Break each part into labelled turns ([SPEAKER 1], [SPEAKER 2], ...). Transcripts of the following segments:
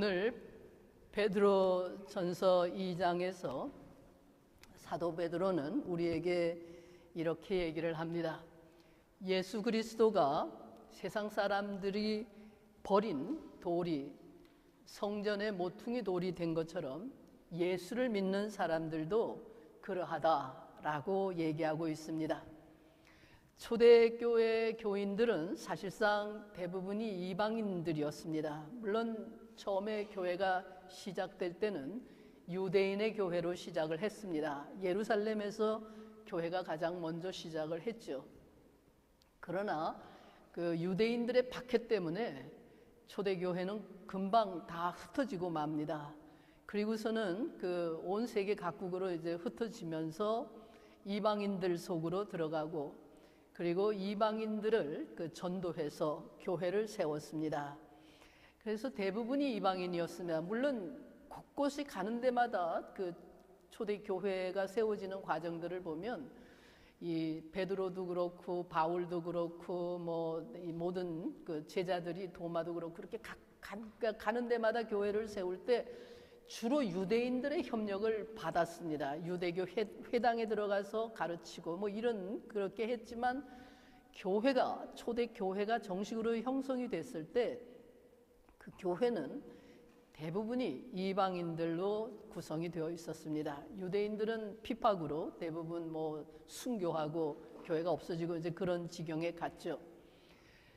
[SPEAKER 1] 오늘 베드로전서 2장에서 사도 베드로는 우리에게 이렇게 얘기를 합니다. 예수 그리스도가 세상 사람들이 버린 돌이 성전의 모퉁이 돌이 된 것처럼 예수를 믿는 사람들도 그러하다라고 얘기하고 있습니다. 초대교회 교인들은 사실상 대부분이 이방인들이었습니다. 물론 처음에 교회가 시작될 때는 유대인의 교회로 시작을 했습니다. 예루살렘에서 교회가 가장 먼저 시작을 했죠. 그러나 그 유대인들의 박해 때문에 초대교회는 금방 다 흩어지고 맙니다. 그리고서는 그 온 세계 각국으로 이제 흩어지면서 이방인들 속으로 들어가고, 그리고 이방인들을 그 전도해서 교회를 세웠습니다. 그래서 대부분이 이방인이었습니다. 물론 곳곳이 가는 데마다 그 초대교회가 세워지는 과정들을 보면 이 베드로도 그렇고 바울도 그렇고 이 모든 그 제자들이 도마도 그렇고 그렇게 가는 데마다 교회를 세울 때 주로 유대인들의 협력을 받았습니다. 유대교 회당에 들어가서 가르치고 이런 그렇게 했지만 초대 교회가 정식으로 형성이 됐을 때 그 교회는 대부분이 이방인들로 구성이 되어 있었습니다. 유대인들은 핍박으로 대부분 순교하고 교회가 없어지고 이제 그런 지경에 갔죠.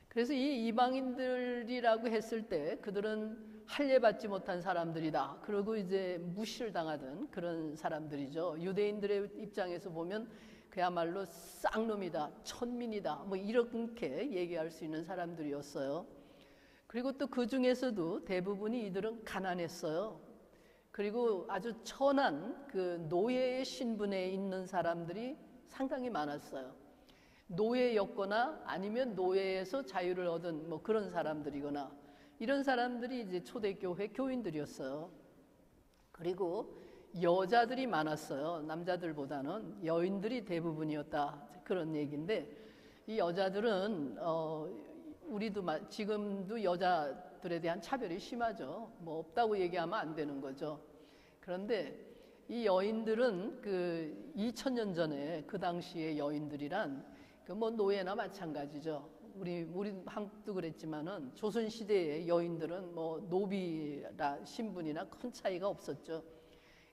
[SPEAKER 1] 그래서 이 이방인들이라고 했을 때 그들은 할례받지 못한 사람들이다. 그리고 이제 무시를 당하던 그런 사람들이죠. 유대인들의 입장에서 보면 그야말로 쌍놈이다, 천민이다, 이렇게 얘기할 수 있는 사람들이었어요. 그리고 또 그 중에서도 대부분이 이들은 가난했어요. 그리고 아주 천한 그 노예의 신분에 있는 사람들이 상당히 많았어요. 노예였거나 아니면 노예에서 자유를 얻은 그런 사람들이거나, 이런 사람들이 이제 초대교회 교인들이었어요. 그리고 여자들이 많았어요. 남자들보다는 여인들이 대부분이었다, 그런 얘기인데, 이 여자들은 우리도 지금도 여자들에 대한 차별이 심하죠. 없다고 얘기하면 안 되는 거죠. 그런데 이 여인들은 그 2000년 전에 그 당시의 여인들이란 노예나 마찬가지죠. 우리 한국도 그랬지만은 조선 시대의 여인들은 노비라 신분이나 큰 차이가 없었죠.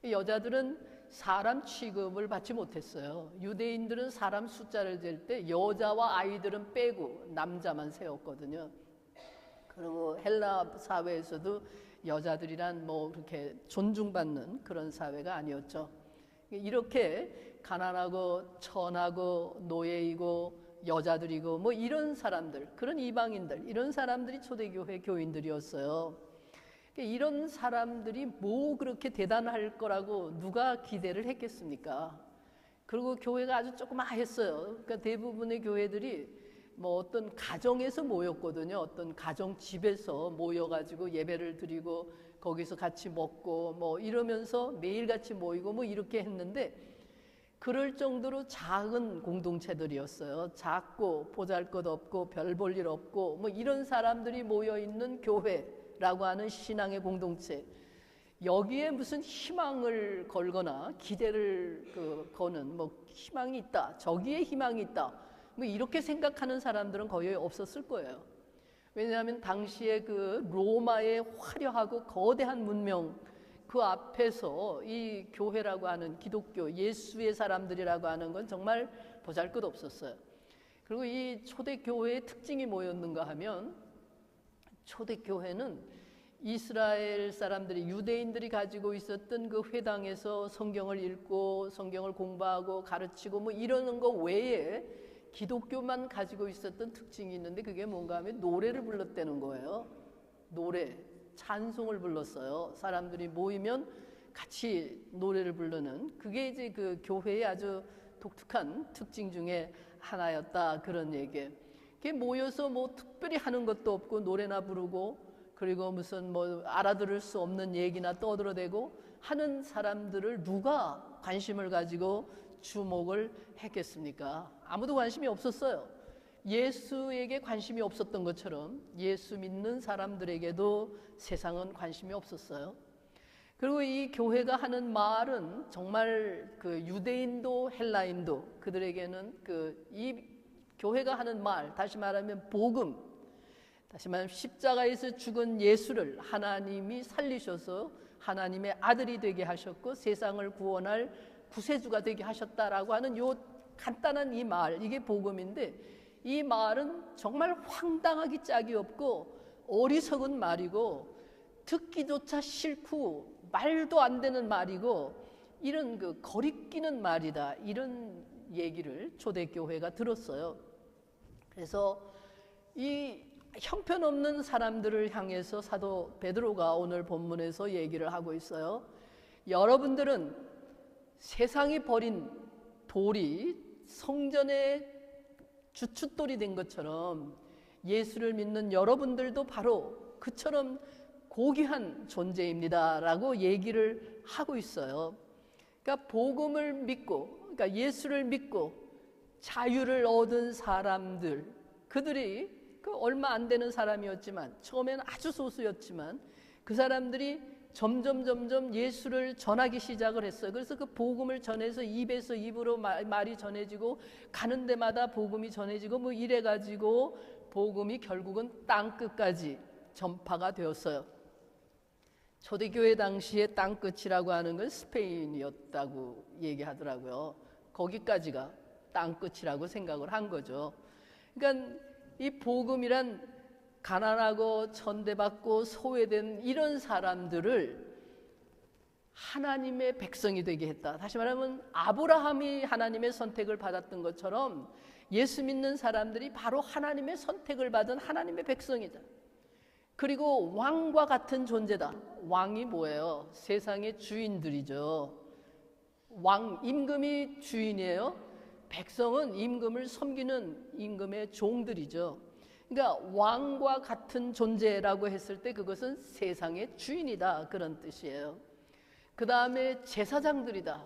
[SPEAKER 1] 이 여자들은 사람 취급을 받지 못했어요. 유대인들은 사람 숫자를 잴 때 여자와 아이들은 빼고 남자만 세웠거든요. 그리고 헬라 사회에서도 여자들이란 그렇게 존중받는 그런 사회가 아니었죠. 이렇게 가난하고 천하고 노예이고 여자들이고 이런 사람들, 그런 이방인들, 이런 사람들이 초대교회 교인들이었어요. 이런 사람들이 그렇게 대단할 거라고 누가 기대를 했겠습니까? 그리고 교회가 아주 조그마했어요. 그러니까 대부분의 교회들이 어떤 가정에서 모였거든요. 어떤 가정 집에서 모여가지고 예배를 드리고 거기서 같이 먹고 이러면서 매일 같이 모이고 이렇게 했는데, 그럴 정도로 작은 공동체들이었어요. 작고 보잘것없고 별 볼 일 없고 이런 사람들이 모여 있는 교회라고 하는 신앙의 공동체, 여기에 무슨 희망을 걸거나 기대를 거는 희망이 있다, 저기에 희망이 있다, 이렇게 생각하는 사람들은 거의 없었을 거예요. 왜냐하면 당시에 그 로마의 화려하고 거대한 문명 그 앞에서 이 교회라고 하는 기독교, 예수의 사람들이라고 하는 건 정말 보잘것없었어요. 그리고 이 초대교회의 특징이 뭐였는가 하면, 초대교회는 이스라엘 사람들이, 유대인들이 가지고 있었던 그 회당에서 성경을 읽고 성경을 공부하고 가르치고 이러는 거 외에 기독교만 가지고 있었던 특징이 있는데, 그게 뭔가 하면 노래를 불렀다는 거예요. 노래, 찬송을 불렀어요. 사람들이 모이면 같이 노래를 부르는, 그게 이제 그 교회의 아주 독특한 특징 중에 하나였다, 그런 얘기. 그게 모여서 특별히 하는 것도 없고 노래나 부르고, 그리고 무슨 알아들을 수 없는 얘기나 떠들어대고 하는 사람들을 누가 관심을 가지고 주목을 했겠습니까? 아무도 관심이 없었어요. 예수에게 관심이 없었던 것처럼 예수 믿는 사람들에게도 세상은 관심이 없었어요. 그리고 이 교회가 하는 말은 정말 그 유대인도 헬라인도 그들에게는 이 교회가 하는 말, 다시 말하면 복음, 다시 말하면 십자가에서 죽은 예수를 하나님이 살리셔서 하나님의 아들이 되게 하셨고 세상을 구원할 구세주가 되게 하셨다라고 하는 요 간단한 이 말, 이게 복음인데, 이 말은 정말 황당하기 짝이 없고 어리석은 말이고 듣기조차 싫고 말도 안 되는 말이고 이런 거리끼는 말이다, 이런 얘기를 초대교회가 들었어요. 그래서 이 형편없는 사람들을 향해서 사도 베드로가 오늘 본문에서 얘기를 하고 있어요. 여러분들은 세상이 버린 돌이 성전의 주춧돌이 된 것처럼 예수를 믿는 여러분들도 바로 그처럼 고귀한 존재입니다 라고 얘기를 하고 있어요. 그러니까 복음을 믿고, 그러니까 예수를 믿고 자유를 얻은 사람들, 그들이 얼마 안 되는 사람이었지만, 처음에는 아주 소수였지만 그 사람들이 점점 예수를 전하기 시작을 했어요. 그래서 그 복음을 전해서 입에서 입으로 말이 전해지고 가는 데마다 복음이 전해지고 뭐 이래가지고 복음이 결국은 땅끝까지 전파가 되었어요. 초대교회 당시에 땅끝이라고 하는 건 스페인이었다고 얘기하더라고요. 거기까지가 땅끝이라고 생각을 한 거죠. 그러니까 이 복음이란 가난하고 천대받고 소외된 이런 사람들을 하나님의 백성이 되게 했다. 다시 말하면 아브라함이 하나님의 선택을 받았던 것처럼 예수 믿는 사람들이 바로 하나님의 선택을 받은 하나님의 백성이다. 그리고 왕과 같은 존재다. 왕이 뭐예요? 세상의 주인들이죠. 왕, 임금이 주인이에요. 백성은 임금을 섬기는 임금의 종들이죠. 그러니까 왕과 같은 존재라고 했을 때 그것은 세상의 주인이다, 그런 뜻이에요. 그 다음에 제사장들이다.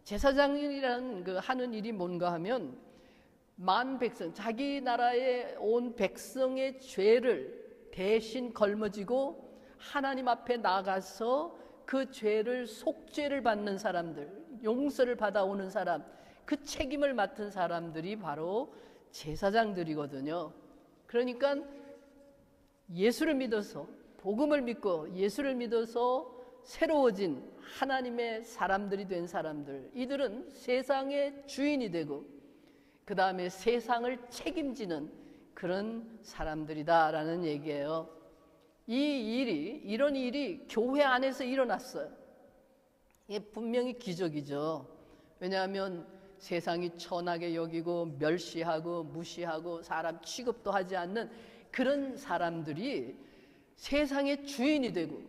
[SPEAKER 1] 제사장이라는 하는 일이 뭔가 하면 만 백성, 자기 나라에 온 백성의 죄를 대신 걸머지고 하나님 앞에 나가서 그 죄를 속죄를 받는 사람들, 용서를 받아오는 사람, 그 책임을 맡은 사람들이 바로 제사장들이거든요. 그러니까 예수를 믿어서, 복음을 믿고 예수를 믿어서 새로워진 하나님의 사람들이 된 사람들, 이들은 세상의 주인이 되고 그 다음에 세상을 책임지는 그런 사람들이다라는 얘기예요. 이런 일이 교회 안에서 일어났어요. 이게 분명히 기적이죠. 왜냐하면 세상이 천하게 여기고 멸시하고 무시하고 사람 취급도 하지 않는 그런 사람들이 세상의 주인이 되고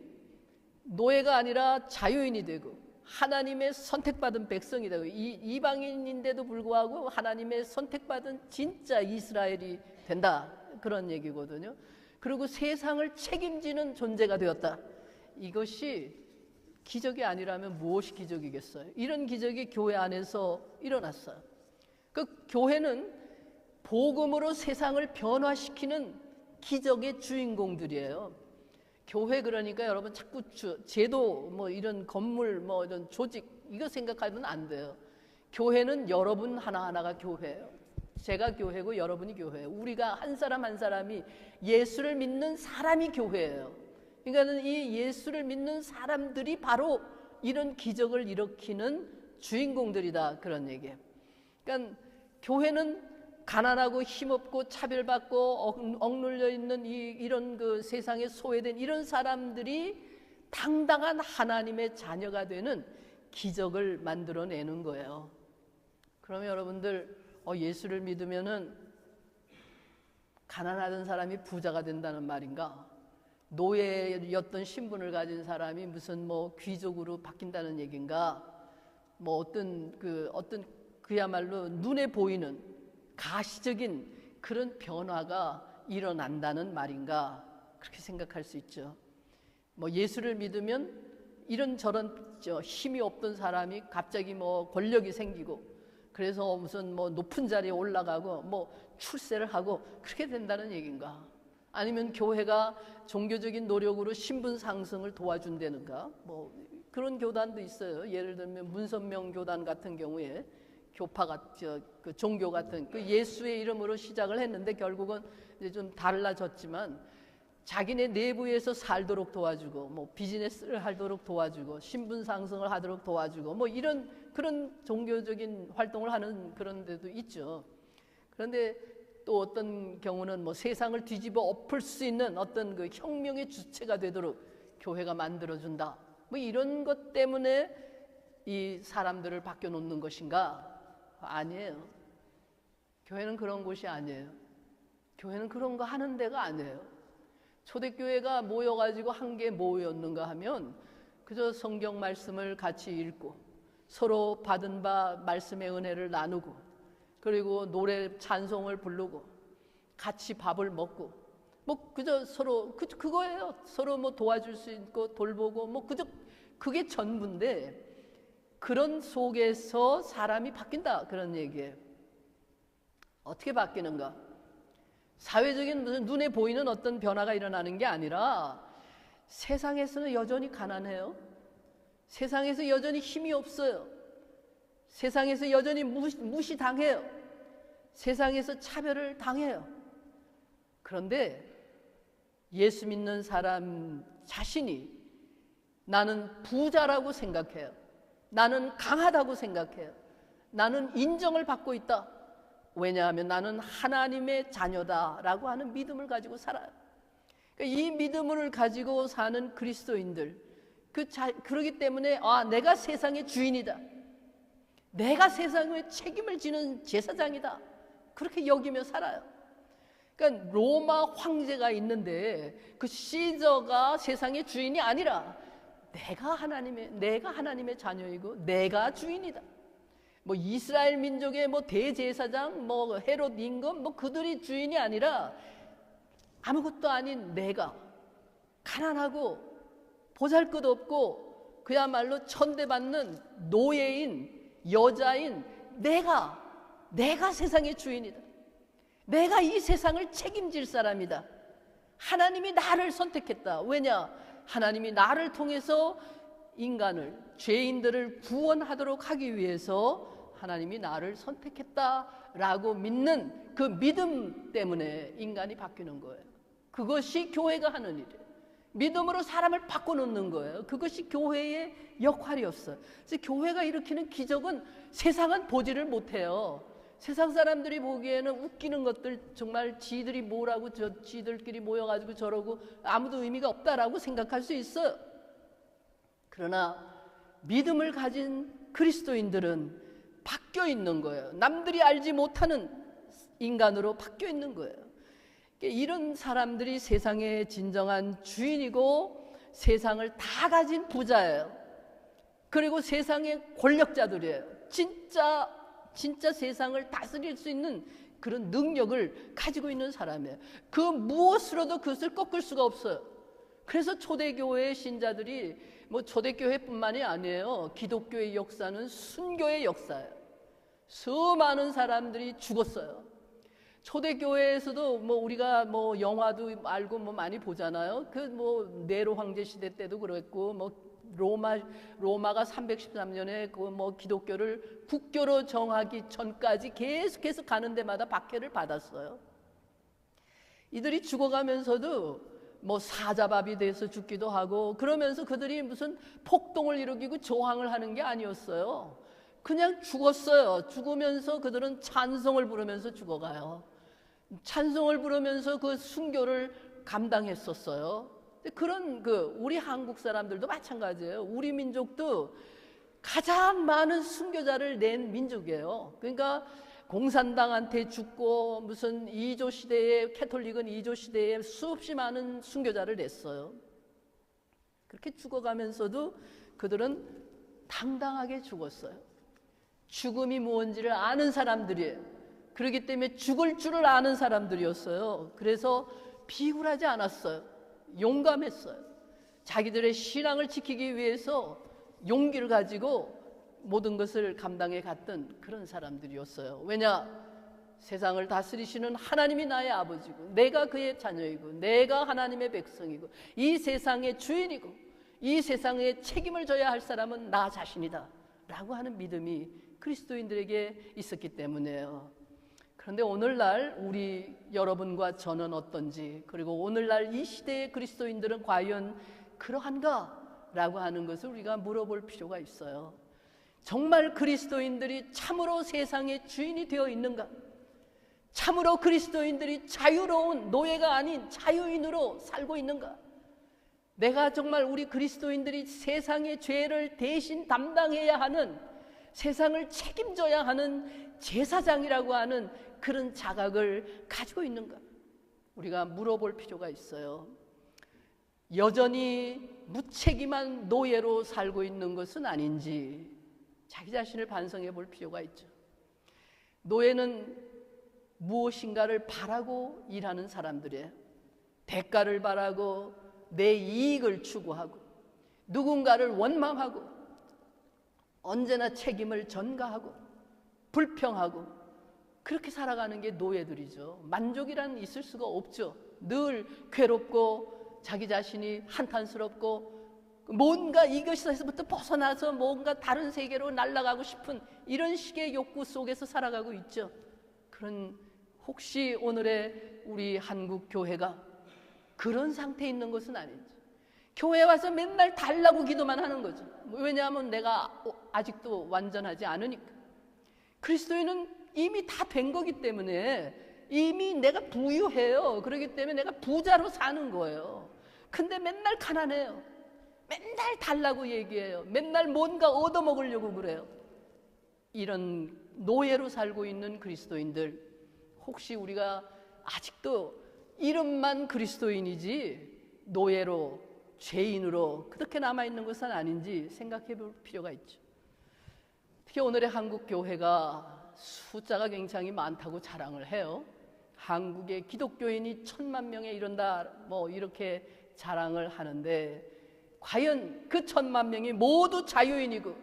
[SPEAKER 1] 노예가 아니라 자유인이 되고 하나님의 선택받은 백성이 되고 이방인인데도 불구하고 하나님의 선택받은 진짜 이스라엘이 된다, 그런 얘기거든요. 그리고 세상을 책임지는 존재가 되었다. 이것이 기적이 아니라면 무엇이 기적이겠어요? 이런 기적이 교회 안에서 일어났어요. 그 교회는 복음으로 세상을 변화시키는 기적의 주인공들이에요. 교회, 그러니까 여러분 자꾸 제도 뭐 이런 건물 뭐 이런 조직 이거 생각하면 안 돼요. 교회는 여러분 하나하나가 교회예요. 제가 교회고 여러분이 교회예요. 우리가 한 사람 한 사람이 예수를 믿는 사람이 교회예요. 그러니까 이 예수를 믿는 사람들이 바로 이런 기적을 일으키는 주인공들이다, 그런 얘기예요. 그러니까 교회는 가난하고 힘없고 차별받고 억눌려 있는 이런 세상에 소외된 이런 사람들이 당당한 하나님의 자녀가 되는 기적을 만들어내는 거예요. 그러면 여러분들 예수를 믿으면은 가난하던 사람이 부자가 된다는 말인가? 노예였던 신분을 가진 사람이 무슨 뭐 귀족으로 바뀐다는 얘기인가? 뭐 어떤 그야말로 눈에 보이는 가시적인 그런 변화가 일어난다는 말인가? 그렇게 생각할 수 있죠. 뭐 예수를 믿으면 이런저런 힘이 없던 사람이 갑자기 뭐 권력이 생기고 그래서 무슨 뭐 높은 자리에 올라가고 뭐 출세를 하고 그렇게 된다는 얘기인가? 아니면 교회가 종교적인 노력으로 신분 상승을 도와준다는가? 뭐 그런 교단도 있어요. 예를 들면 문선명 교단 같은 경우에 교파가 그 종교 같은 그 예수의 이름으로 시작을 했는데 결국은 이제 좀 달라졌지만 자기네 내부에서 살도록 도와주고 뭐 비즈니스를 하도록 도와주고 신분 상승을 하도록 도와주고 뭐 이런 그런 종교적인 활동을 하는 그런 데도 있죠. 그런데 또 어떤 경우는 뭐 세상을 뒤집어 엎을 수 있는 어떤 그 혁명의 주체가 되도록 교회가 만들어준다. 뭐 이런 것 때문에 이 사람들을 바뀌어 놓는 것인가? 아니에요. 교회는 그런 곳이 아니에요. 교회는 그런 거 하는 데가 아니에요. 초대교회가 모여가지고 한 게 뭐였는가 하면 그저 성경 말씀을 같이 읽고 서로 받은 바 말씀의 은혜를 나누고 그리고 노래 찬송을 부르고 같이 밥을 먹고 뭐 그저 서로 그거예요. 서로 뭐 도와줄 수 있고 돌보고 뭐 그저 그게 전부인데 그런 속에서 사람이 바뀐다 그런 얘기예요. 어떻게 바뀌는가? 사회적인 무슨 눈에 보이는 어떤 변화가 일어나는 게 아니라 세상에서는 여전히 가난해요. 세상에서 여전히 힘이 없어요. 세상에서 여전히 무시당해요. 세상에서 차별을 당해요. 그런데 예수 믿는 사람 자신이 나는 부자라고 생각해요. 나는 강하다고 생각해요. 나는 인정을 받고 있다. 왜냐하면 나는 하나님의 자녀다라고 하는 믿음을 가지고 살아요. 그러니까 이 믿음을 가지고 사는 그리스도인들, 그러기 때문에 내가 세상의 주인이다. 내가 세상의 책임을 지는 제사장이다. 그렇게 여기며 살아요. 그러니까 로마 황제가 있는데 그 시저가 세상의 주인이 아니라 내가 하나님의 자녀이고 내가 주인이다. 뭐 이스라엘 민족의 뭐 대제사장, 뭐 헤롯 임금, 뭐 그들이 주인이 아니라 아무것도 아닌 내가 가난하고 보잘것없고 그야말로 천대받는 노예인 여자인 내가 세상의 주인이다. 내가 이 세상을 책임질 사람이다. 하나님이 나를 선택했다. 왜냐? 하나님이 나를 통해서 인간을, 죄인들을 구원하도록 하기 위해서 하나님이 나를 선택했다라고 믿는 그 믿음 때문에 인간이 바뀌는 거예요. 그것이 교회가 하는 일이에요. 믿음으로 사람을 바꿔놓는 거예요. 그것이 교회의 역할이었어요. 그래서 교회가 일으키는 기적은 세상은 보지를 못해요. 세상 사람들이 보기에는 웃기는 것들, 정말 지들이 뭐라고 지들끼리 모여가지고 저러고 아무도 의미가 없다라고 생각할 수 있어요. 그러나 믿음을 가진 그리스도인들은 바뀌어 있는 거예요. 남들이 알지 못하는 인간으로 바뀌어 있는 거예요. 이런 사람들이 세상의 진정한 주인이고 세상을 다 가진 부자예요. 그리고 세상의 권력자들이에요. 진짜 세상을 다스릴 수 있는 그런 능력을 가지고 있는 사람이에요. 그 무엇으로도 그것을 꺾을 수가 없어요. 그래서 초대교회의 신자들이 뭐 초대교회뿐만이 아니에요. 기독교의 역사는 순교의 역사예요. 수많은 사람들이 죽었어요. 초대교회에서도 뭐 우리가 뭐 영화도 알고 뭐 많이 보잖아요. 그 뭐 네로 황제 시대 때도 그랬고 뭐 로마가 313년에 그 뭐 기독교를 국교로 정하기 전까지 계속해서 가는 데마다 박해를 받았어요. 이들이 죽어가면서도 뭐 사자밥이 돼서 죽기도 하고 그러면서 그들이 무슨 폭동을 일으키고 저항을 하는 게 아니었어요. 그냥 죽었어요. 죽으면서 그들은 찬송을 부르면서 죽어가요. 찬송을 부르면서 그 순교를 감당했었어요. 그런 우리 한국 사람들도 마찬가지예요. 우리 민족도 가장 많은 순교자를 낸 민족이에요. 그러니까 공산당한테 죽고 무슨 2조 시대에 캐톨릭은 2조 시대에 수없이 많은 순교자를 냈어요. 그렇게 죽어가면서도 그들은 당당하게 죽었어요. 죽음이 무언지를 아는 사람들이에요. 그렇기 때문에 죽을 줄을 아는 사람들이었어요. 그래서 비굴하지 않았어요. 용감했어요. 자기들의 신앙을 지키기 위해서 용기를 가지고 모든 것을 감당해 갔던 그런 사람들이었어요. 왜냐? 세상을 다스리시는 하나님이 나의 아버지고 내가 그의 자녀이고 내가 하나님의 백성이고 이 세상의 주인이고 이 세상에 책임을 져야 할 사람은 나 자신이다 라고 하는 믿음이 그리스도인들에게 있었기 때문이에요. 그런데 오늘날 우리 여러분과 저는 어떤지, 그리고 오늘날 이 시대의 그리스도인들은 과연 그러한가? 라고 하는 것을 우리가 물어볼 필요가 있어요. 정말 그리스도인들이 참으로 세상의 주인이 되어 있는가? 참으로 그리스도인들이 자유로운 노예가 아닌 자유인으로 살고 있는가? 내가 정말 우리 그리스도인들이 세상의 죄를 대신 담당해야 하는, 세상을 책임져야 하는 제사장이라고 하는 그런 자각을 가지고 있는가? 우리가 물어볼 필요가 있어요. 여전히 무책임한 노예로 살고 있는 것은 아닌지 자기 자신을 반성해 볼 필요가 있죠. 노예는 무엇인가를 바라고 일하는 사람들이에요. 대가를 바라고 내 이익을 추구하고 누군가를 원망하고 언제나 책임을 전가하고 불평하고 그렇게 살아가는 게 노예들이죠. 만족이란 있을 수가 없죠. 늘 괴롭고 자기 자신이 한탄스럽고 뭔가 이것에서부터 벗어나서 뭔가 다른 세계로 날아가고 싶은 이런 식의 욕구 속에서 살아가고 있죠. 그런 혹시 오늘의 우리 한국 교회가 그런 상태에 있는 것은 아닌지. 교회 와서 맨날 달라고 기도만 하는 거죠. 왜냐하면 내가 아직도 완전하지 않으니까. 그리스도인은 이미 다 된 거기 때문에 이미 내가 부유해요. 그렇기 때문에 내가 부자로 사는 거예요. 근데 맨날 가난해요. 맨날 달라고 얘기해요. 맨날 뭔가 얻어먹으려고 그래요. 이런 노예로 살고 있는 그리스도인들, 혹시 우리가 아직도 이름만 그리스도인이지 노예로, 죄인으로 그렇게 남아있는 것은 아닌지 생각해 볼 필요가 있죠. 특히 오늘의 한국 교회가 숫자가 굉장히 많다고 자랑을 해요. 한국의 기독교인이 1000만 명에 이른다 뭐 이렇게 자랑을 하는데, 과연 그 1000만 명이 모두 자유인이고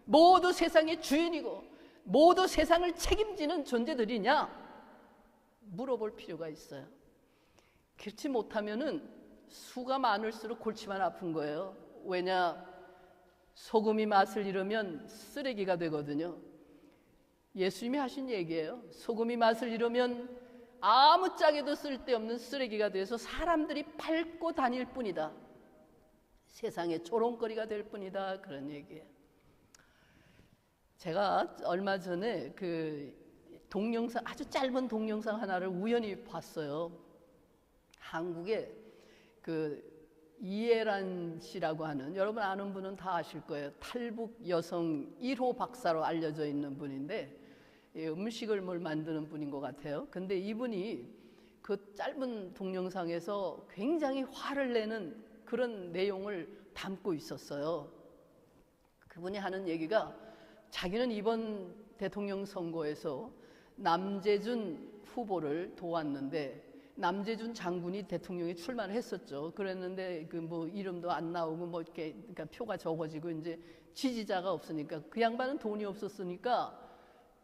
[SPEAKER 1] 모두 세상의 주인이고 모두 세상을 책임지는 존재들이냐? 물어볼 필요가 있어요. 그렇지 못하면은 수가 많을수록 골치만 아픈 거예요. 왜냐? 소금이 맛을 잃으면 쓰레기가 되거든요. 예수님이 하신 얘기예요. 소금이 맛을 잃으면 아무짝에도 쓸데없는 쓰레기가 돼서 사람들이 밟고 다닐 뿐이다. 세상의 조롱거리가 될 뿐이다. 그런 얘기예요. 제가 얼마 전에 그 동영상, 아주 짧은 동영상 하나를 우연히 봤어요. 한국에 그 이해란 씨라고 하는, 여러분 아는 분은 다 아실 거예요. 탈북 여성 1호 박사로 알려져 있는 분인데 음식을 뭘 만드는 분인 것 같아요. 근데 이분이 그 짧은 동영상에서 굉장히 화를 내는 그런 내용을 담고 있었어요. 그분이 하는 얘기가, 자기는 이번 대통령 선거에서 남재준 후보를 도왔는데, 남재준 장군이 대통령에 출마를 했었죠. 그랬는데 그 뭐 이름도 안 나오고 뭐 이렇게, 그러니까 표가 적어지고 이제 지지자가 없으니까, 그 양반은 돈이 없었으니까,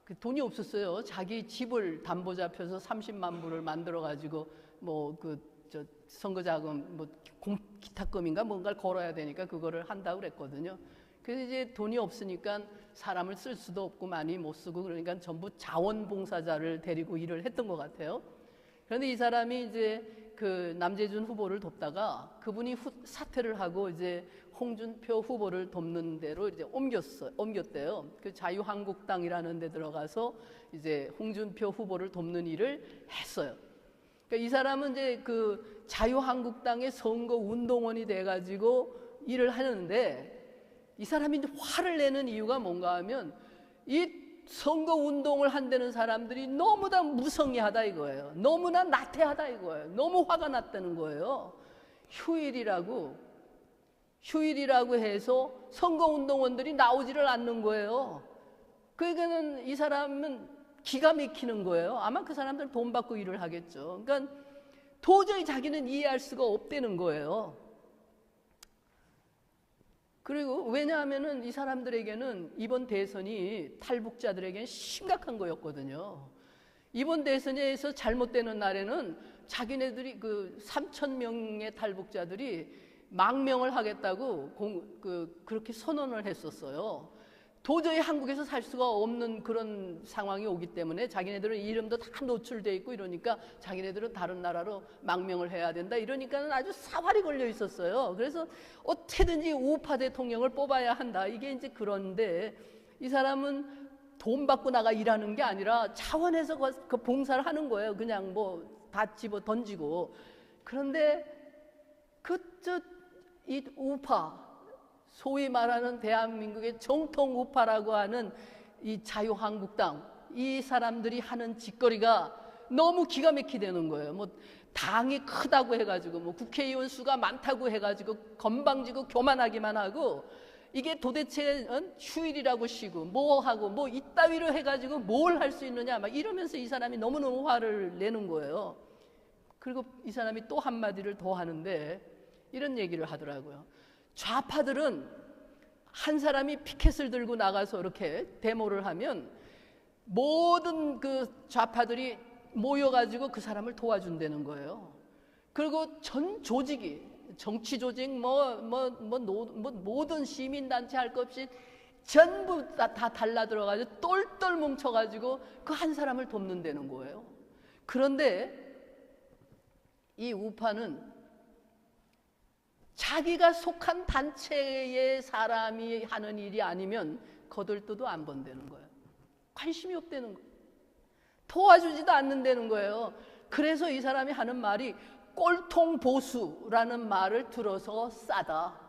[SPEAKER 1] 그 돈이 없었어요. 자기 집을 담보 잡혀서 30만 불을 만들어 가지고 뭐 그 저 선거 자금 뭐 기탁금인가 뭔가를 걸어야 되니까 그거를 한다고 그랬거든요. 그래서 이제 돈이 없으니까 사람을 쓸 수도 없고 많이 못 쓰고, 그러니까 전부 자원봉사자를 데리고 일을 했던 것 같아요. 그런데 이 사람이 이제 그 남재준 후보를 돕다가 그분이 사퇴를 하고 이제 홍준표 후보를 돕는 데로 이제 옮겼대요. 그 자유한국당이라는 데 들어가서 이제 홍준표 후보를 돕는 일을 했어요. 그러니까 이 사람은 이제 그 자유한국당의 선거 운동원이 돼가지고 일을 하는데, 이 사람이 이제 화를 내는 이유가 뭔가 하면, 이 선거 운동을 한다는 사람들이 너무나 무성의하다 이거예요. 너무나 나태하다 이거예요. 너무 화가 났다는 거예요. 휴일이라고 해서 선거 운동원들이 나오지를 않는 거예요. 그러니까는 이 사람은 기가 막히는 거예요. 아마 그 사람들 돈 받고 일을 하겠죠. 그러니까 도저히 자기는 이해할 수가 없다는 거예요. 그리고 왜냐하면은 이 사람들에게는 이번 대선이 탈북자들에게는 심각한 거였거든요. 이번 대선에서 잘못되는 날에는 자기네들이 그 3,000명의 탈북자들이 망명을 하겠다고 그렇게 선언을 했었어요. 도저히 한국에서 살 수가 없는 그런 상황이 오기 때문에 자기네들은 이름도 다 노출돼 있고 이러니까 자기네들은 다른 나라로 망명을 해야 된다 이러니까는 아주 사활이 걸려 있었어요. 그래서 어떻게든지 우파 대통령을 뽑아야 한다. 이게 이제 그런데 이 사람은 돈 받고 나가 일하는 게 아니라 차원에서 그 봉사를 하는 거예요. 그냥 뭐 다 집어 던지고. 그런데 이 우파, 소위 말하는 대한민국의 정통 우파라고 하는 이 자유한국당, 이 사람들이 하는 짓거리가 너무 기가 막히다는 거예요. 뭐 당이 크다고 해가지고 뭐 국회의원 수가 많다고 해가지고 건방지고 교만하기만 하고, 이게 도대체 휴일이라고 쉬고 뭐 하고 뭐 이따위로 해가지고 뭘 할 수 있느냐 막 이러면서 이 사람이 너무너무 화를 내는 거예요. 그리고 이 사람이 또 한마디를 더 하는데 이런 얘기를 하더라고요. 좌파들은 한 사람이 피켓을 들고 나가서 이렇게 데모를 하면 모든 그 좌파들이 모여가지고 그 사람을 도와준다는 거예요. 그리고 전 조직이, 정치 조직, 모든 시민단체 할 것 없이 전부 다 달라들어가지고 똘똘 뭉쳐가지고 그 한 사람을 돕는다는 거예요. 그런데 이 우파는 자기가 속한 단체의 사람이 하는 일이 아니면 거들떠도 안 본다는 거예요. 관심이 없다는 거예요. 도와주지도 않는다는 거예요. 그래서 이 사람이 하는 말이 꼴통 보수라는 말을 들어서 싸다,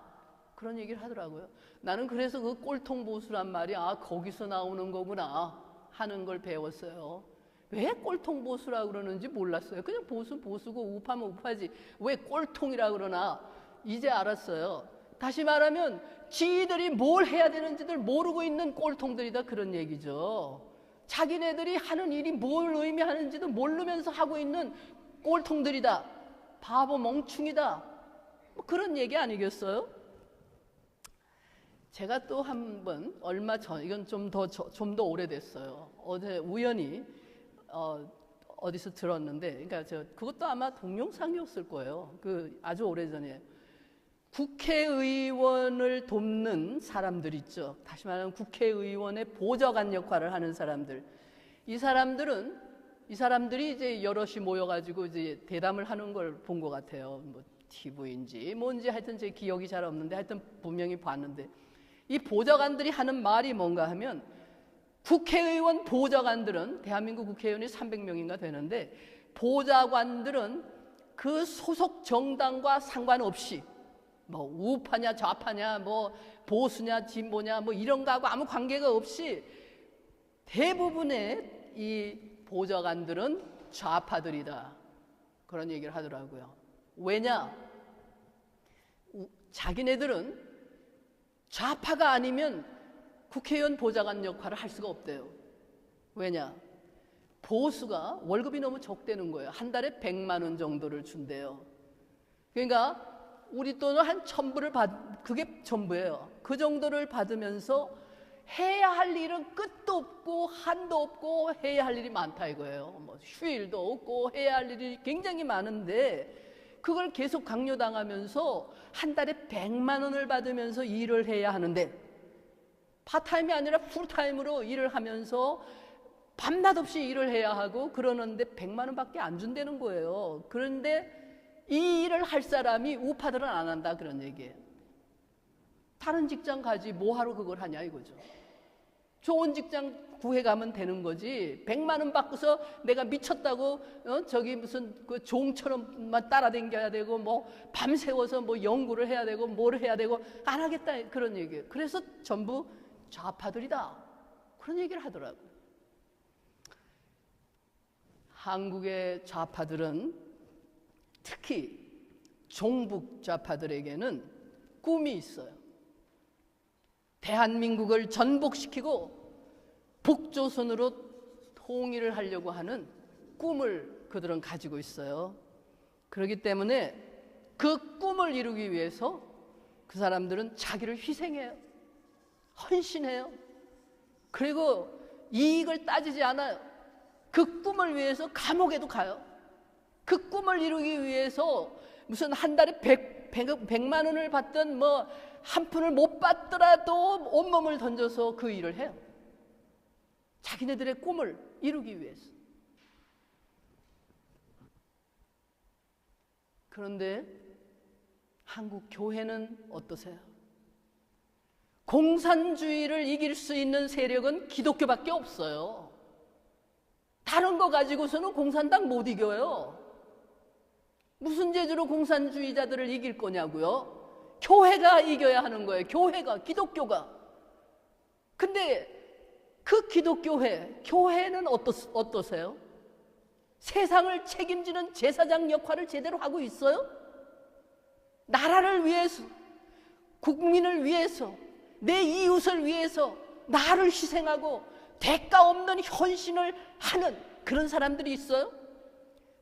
[SPEAKER 1] 그런 얘기를 하더라고요. 나는 그래서 그 꼴통 보수란 말이 거기서 나오는 거구나 하는 걸 배웠어요. 왜 꼴통 보수라고 그러는지 몰랐어요. 그냥 보수고 우파면 우파지 왜 꼴통이라고 그러나 이제 알았어요. 다시 말하면 지들이 뭘 해야 되는지를 모르고 있는 꼴통들이다, 그런 얘기죠. 자기네들이 하는 일이 뭘 의미하는지도 모르면서 하고 있는 꼴통들이다, 바보 멍충이다, 뭐 그런 얘기 아니겠어요? 제가 또 한 번 얼마 전, 이건 좀 더 오래됐어요. 어제 우연히 어디서 들었는데, 그러니까 그것도 아마 동영상이었을 거예요. 아주 오래전에 국회의원을 돕는 사람들 있죠. 다시 말하면 국회의원의 보좌관 역할을 하는 사람들. 이 사람들이 이제 여럿이 모여가지고 이제 대담을 하는 걸 본 것 같아요. 뭐 TV인지 뭔지 하여튼 제 기억이 잘 없는데 하여튼 분명히 봤는데, 이 보좌관들이 하는 말이 뭔가 하면, 국회의원 보좌관들은, 대한민국 국회의원이 300명인가 되는데, 보좌관들은 그 소속 정당과 상관없이 뭐 우파냐 좌파냐 뭐 보수냐 진보냐 뭐 이런 거하고 아무 관계가 없이 대부분의 이 보좌관들은 좌파들이다, 그런 얘기를 하더라고요. 왜냐? 자기네들은 좌파가 아니면 국회의원 보좌관 역할을 할 수가 없대요. 왜냐? 보수가 월급이 너무 적대는 거예요. 한 달에 100만 원 정도를 준대요. 그러니까 우리 돈을 한 1,000불을 그게 전부예요. 그 정도를 받으면서 해야 할 일은 끝도 없고 한도 없고 해야 할 일이 많다 이거예요. 뭐 휴일도 없고 해야 할 일이 굉장히 많은데 그걸 계속 강요당하면서 한 달에 100만 원을 받으면서 일을 해야 하는데, 파타임이 아니라 풀타임으로 일을 하면서 밤낮 없이 일을 해야 하고 그러는데 100만 원밖에 안 준다는 거예요. 그런데 이 일을 할 사람이 우파들은 안 한다, 그런 얘기예요. 다른 직장 가지 뭐하러 그걸 하냐 이거죠. 좋은 직장 구해가면 되는 거지, 100만 원 받고서 내가 미쳤다고 저기 무슨 그 종처럼만 따라다녀야 되고 뭐 밤새워서 뭐 연구를 해야 되고 뭘 해야 되고 안 하겠다, 그런 얘기예요. 그래서 전부 좌파들이다, 그런 얘기를 하더라고요. 한국의 좌파들은, 특히 종북 좌파들에게는 꿈이 있어요. 대한민국을 전복시키고 북조선으로 통일을 하려고 하는 꿈을 그들은 가지고 있어요. 그렇기 때문에 그 꿈을 이루기 위해서 그 사람들은 자기를 희생해요. 헌신해요. 그리고 이익을 따지지 않아요. 그 꿈을 위해서 감옥에도 가요. 그 꿈을 이루기 위해서 무슨 한 달에 100만 원을 받든 뭐 한 푼을 못 받더라도 온몸을 던져서 그 일을 해요. 자기네들의 꿈을 이루기 위해서. 그런데 한국 교회는 어떠세요? 공산주의를 이길 수 있는 세력은 기독교밖에 없어요. 다른 거 가지고서는 공산당 못 이겨요. 무슨 재주로 공산주의자들을 이길 거냐고요? 교회가 이겨야 하는 거예요. 교회가, 기독교가. 근데 그 교회는 어떠세요? 세상을 책임지는 제사장 역할을 제대로 하고 있어요? 나라를 위해서, 국민을 위해서, 내 이웃을 위해서 나를 희생하고 대가 없는 헌신을 하는 그런 사람들이 있어요?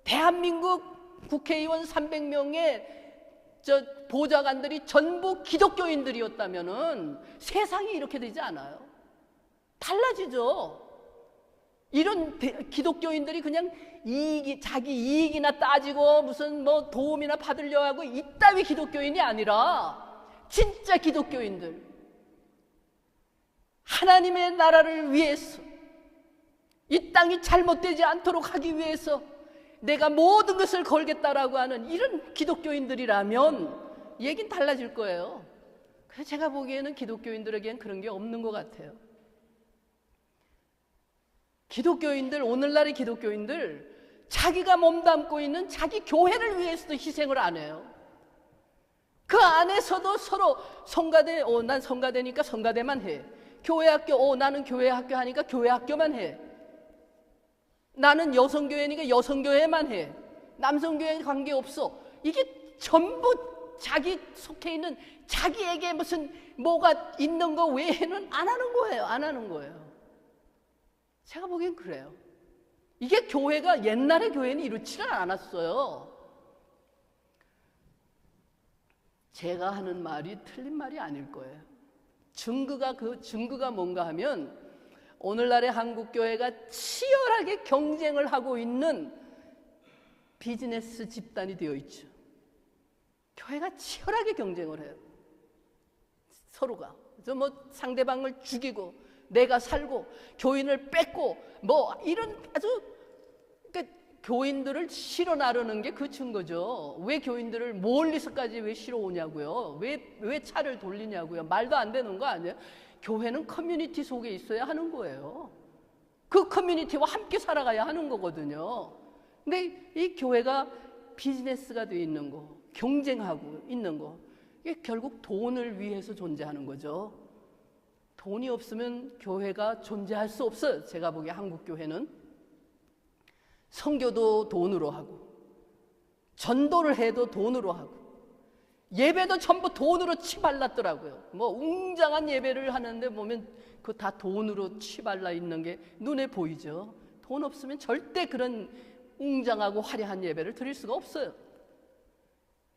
[SPEAKER 1] 대한민국 국회의원 300명의 보좌관들이 전부 기독교인들이었다면은 세상이 이렇게 되지 않아요. 달라지죠. 이런 기독교인들이 그냥 자기 이익이나 따지고 무슨 뭐 도움이나 받으려 하고 이따위 기독교인이 아니라 진짜 기독교인들, 하나님의 나라를 위해서, 이 땅이 잘못되지 않도록 하기 위해서 내가 모든 것을 걸겠다라고 하는 이런 기독교인들이라면 얘긴 달라질 거예요. 그래서 제가 보기에는 기독교인들에겐 그런 게 없는 것 같아요. 기독교인들, 오늘날의 기독교인들, 자기가 몸담고 있는 자기 교회를 위해서도 희생을 안 해요. 그 안에서도 서로 성가대, 난 성가대니까 성가대만 해. 교회 학교, 나는 교회 학교 하니까 교회 학교만 해. 나는 여성교회니까 여성교회만 해. 남성교회 관계없어. 이게 전부 자기 속해 있는 자기에게 무슨 뭐가 있는 거 외에는 안 하는 거예요. 안 하는 거예요. 제가 보기엔 그래요. 이게 교회가, 옛날의 교회는 이렇지는 않았어요. 제가 하는 말이 틀린 말이 아닐 거예요. 증거가 뭔가 하면 오늘날의 한국교회가 치열하게 경쟁을 하고 있는 비즈니스 집단이 되어 있죠. 교회가 치열하게 경쟁을 해요. 서로가. 뭐 상대방을 죽이고 내가 살고 교인을 뺏고 뭐 이런 아주, 그러니까 교인들을 실어 나르는 게 그 증거죠. 왜 교인들을 멀리서까지 왜 실어 오냐고요. 왜 차를 돌리냐고요. 말도 안 되는 거 아니에요. 교회는 커뮤니티 속에 있어야 하는 거예요. 그 커뮤니티와 함께 살아가야 하는 거거든요. 근데 이 교회가 비즈니스가 되어 있는 거, 경쟁하고 있는 거, 이게 결국 돈을 위해서 존재하는 거죠. 돈이 없으면 교회가 존재할 수 없어요. 제가 보기에 한국 교회는 선교도 돈으로 하고, 전도를 해도 돈으로 하고, 예배도 전부 돈으로 치발랐더라고요. 뭐 웅장한 예배를 하는데 보면 그거 다 돈으로 치발라 있는 게 눈에 보이죠. 돈 없으면 절대 그런 웅장하고 화려한 예배를 드릴 수가 없어요.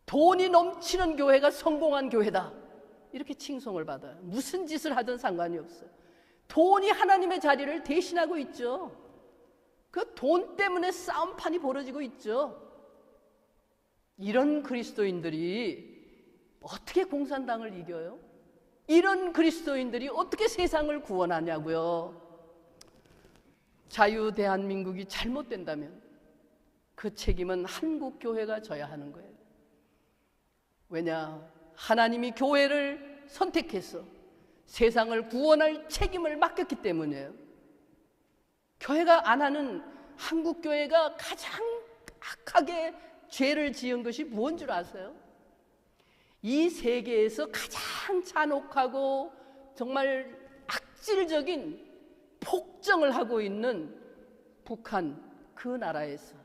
[SPEAKER 1] 돈이 넘치는 교회가 성공한 교회다, 이렇게 칭송을 받아요. 무슨 짓을 하든 상관이 없어요. 돈이 하나님의 자리를 대신하고 있죠. 그 돈 때문에 싸움판이 벌어지고 있죠. 이런 그리스도인들이 어떻게 공산당을 이겨요? 이런 그리스도인들이 어떻게 세상을 구원하냐고요. 자유 대한민국이 잘못된다면 그 책임은 한국교회가 져야 하는 거예요. 왜냐? 하나님이 교회를 선택해서 세상을 구원할 책임을 맡겼기 때문이에요. 교회가 안 하는, 한국교회가 가장 악하게 죄를 지은 것이 무엇인 줄 아세요? 이 세계에서 가장 잔혹하고 정말 악질적인 폭정을 하고 있는 북한, 그 나라에서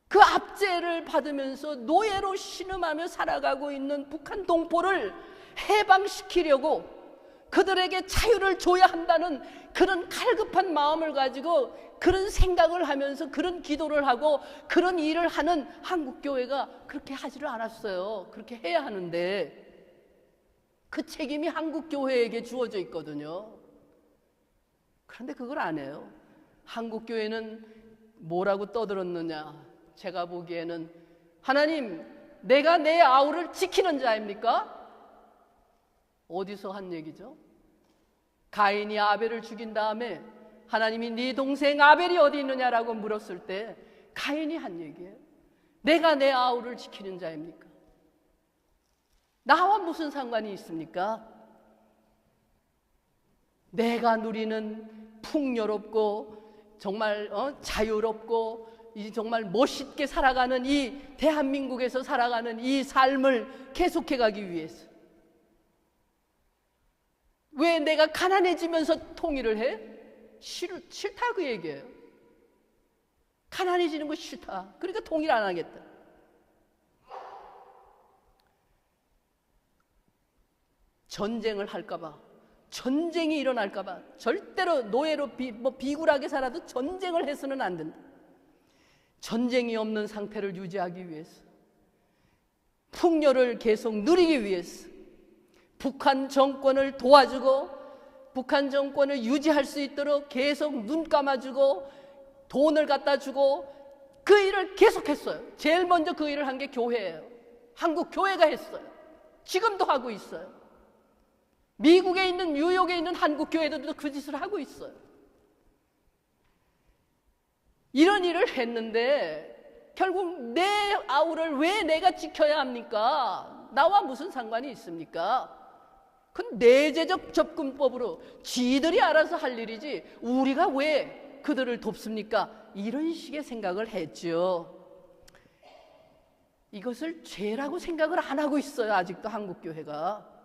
[SPEAKER 1] 그 압제를 받으면서 노예로 신음하며 살아가고 있는 북한 동포를 해방시키려고 그들에게 자유를 줘야 한다는 그런 갈급한 마음을 가지고 그런 생각을 하면서 그런 기도를 하고 그런 일을 하는 한국교회가 그렇게 하지를 않았어요. 그렇게 해야 하는데 그 책임이 한국 교회에게 주어져 있거든요. 그런데 그걸 안 해요. 한국 교회는 뭐라고 떠들었느냐? 제가 보기에는 하나님, 내가 내 아우를 지키는 자입니까? 어디서 한 얘기죠? 가인이 아벨을 죽인 다음에 하나님이 네 동생 아벨이 어디 있느냐라고 물었을 때 가인이 한 얘기예요. 내가 내 아우를 지키는 자입니까? 나와 무슨 상관이 있습니까? 내가 누리는 풍요롭고 정말 자유롭고 정말 멋있게 살아가는 이 대한민국에서 살아가는 이 삶을 계속해 가기 위해서 왜 내가 가난해지면서 통일을 해? 싫다 그 얘기예요. 가난해지는 거 싫다. 그러니까 통일 안 하겠다. 전쟁을 할까봐, 전쟁이 일어날까봐 절대로 노예로 비굴하게 살아도 전쟁을 해서는 안 된다. 전쟁이 없는 상태를 유지하기 위해서, 풍요를 계속 누리기 위해서 북한 정권을 도와주고 북한 정권을 유지할 수 있도록 계속 눈 감아주고 돈을 갖다 주고 그 일을 계속했어요. 제일 먼저 그 일을 한 게 교회예요. 한국 교회가 했어요. 지금도 하고 있어요. 미국에 있는, 뉴욕에 있는 한국 교회들도 그 짓을 하고 있어요. 이런 일을 했는데 결국 내 아우를 왜 내가 지켜야 합니까? 나와 무슨 상관이 있습니까? 그건 내재적 접근법으로 지들이 알아서 할 일이지 우리가 왜 그들을 돕습니까? 이런 식의 생각을 했죠. 이것을 죄라고 생각을 안 하고 있어요. 아직도 한국 교회가.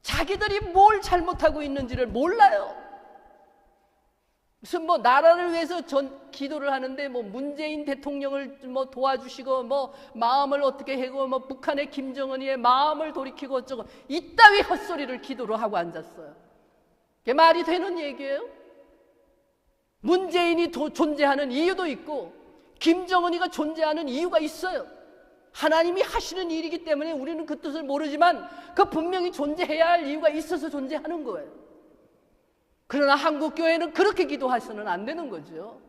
[SPEAKER 1] 자기들이 뭘 잘못하고 있는지를 몰라요. 무슨 나라를 위해서 기도를 하는데 문재인 대통령을 도와주시고 마음을 어떻게 하고 북한의 김정은이의 마음을 돌이키고 어쩌고 이따위 헛소리를 기도로 하고 앉았어요. 그게 말이 되는 얘기예요? 문재인이 존재하는 이유도 있고 김정은이가 존재하는 이유가 있어요. 하나님이 하시는 일이기 때문에 우리는 그 뜻을 모르지만 그 분명히 존재해야 할 이유가 있어서 존재하는 거예요. 그러나 한국교회는 그렇게 기도해서는 안 되는 거죠.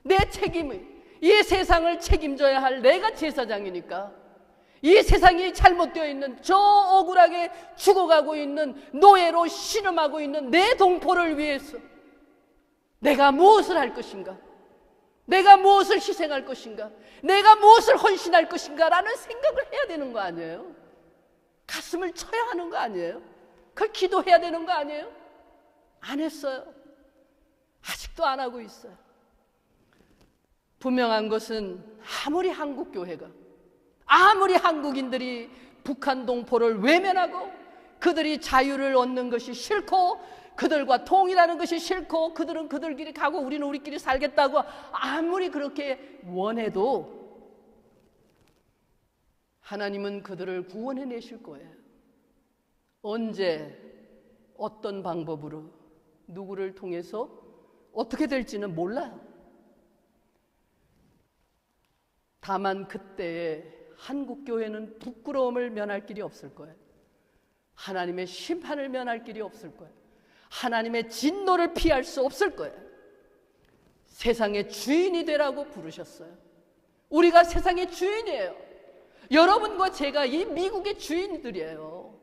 [SPEAKER 1] 내 책임이, 이 세상을 책임져야 할 내가 제사장이니까 이 세상이 잘못되어 있는 저 억울하게 죽어가고 있는 노예로 신음하고 있는 내 동포를 위해서 내가 무엇을 할 것인가? 내가 무엇을 희생할 것인가? 내가 무엇을 헌신할 것인가? 라는 생각을 해야 되는 거 아니에요? 가슴을 쳐야 하는 거 아니에요? 그걸 기도해야 되는 거 아니에요? 안 했어요. 아직도 안 하고 있어요. 분명한 것은 아무리 한국교회가, 아무리 한국인들이 북한 동포를 외면하고 그들이 자유를 얻는 것이 싫고 그들과 통일하는 것이 싫고 그들은 그들끼리 가고 우리는 우리끼리 살겠다고 아무리 그렇게 원해도 하나님은 그들을 구원해 내실 거예요. 언제, 어떤 방법으로, 누구를 통해서 어떻게 될지는 몰라요. 다만 그때에 한국교회는 부끄러움을 면할 길이 없을 거예요. 하나님의 심판을 면할 길이 없을 거예요. 하나님의 진노를 피할 수 없을 거예요. 세상의 주인이 되라고 부르셨어요. 우리가 세상의 주인이에요. 여러분과 제가 이 미국의 주인들이에요.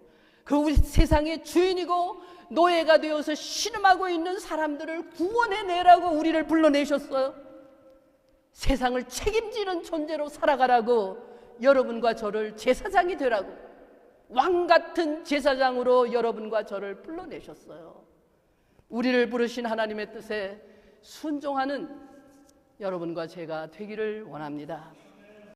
[SPEAKER 1] 그 우리 세상의 주인이고 노예가 되어서 신음하고 있는 사람들을 구원해내라고 우리를 불러내셨어요. 세상을 책임지는 존재로 살아가라고 여러분과 저를 제사장이 되라고 왕같은 제사장으로 여러분과 저를 불러내셨어요. 우리를 부르신 하나님의 뜻에 순종하는 여러분과 제가 되기를 원합니다.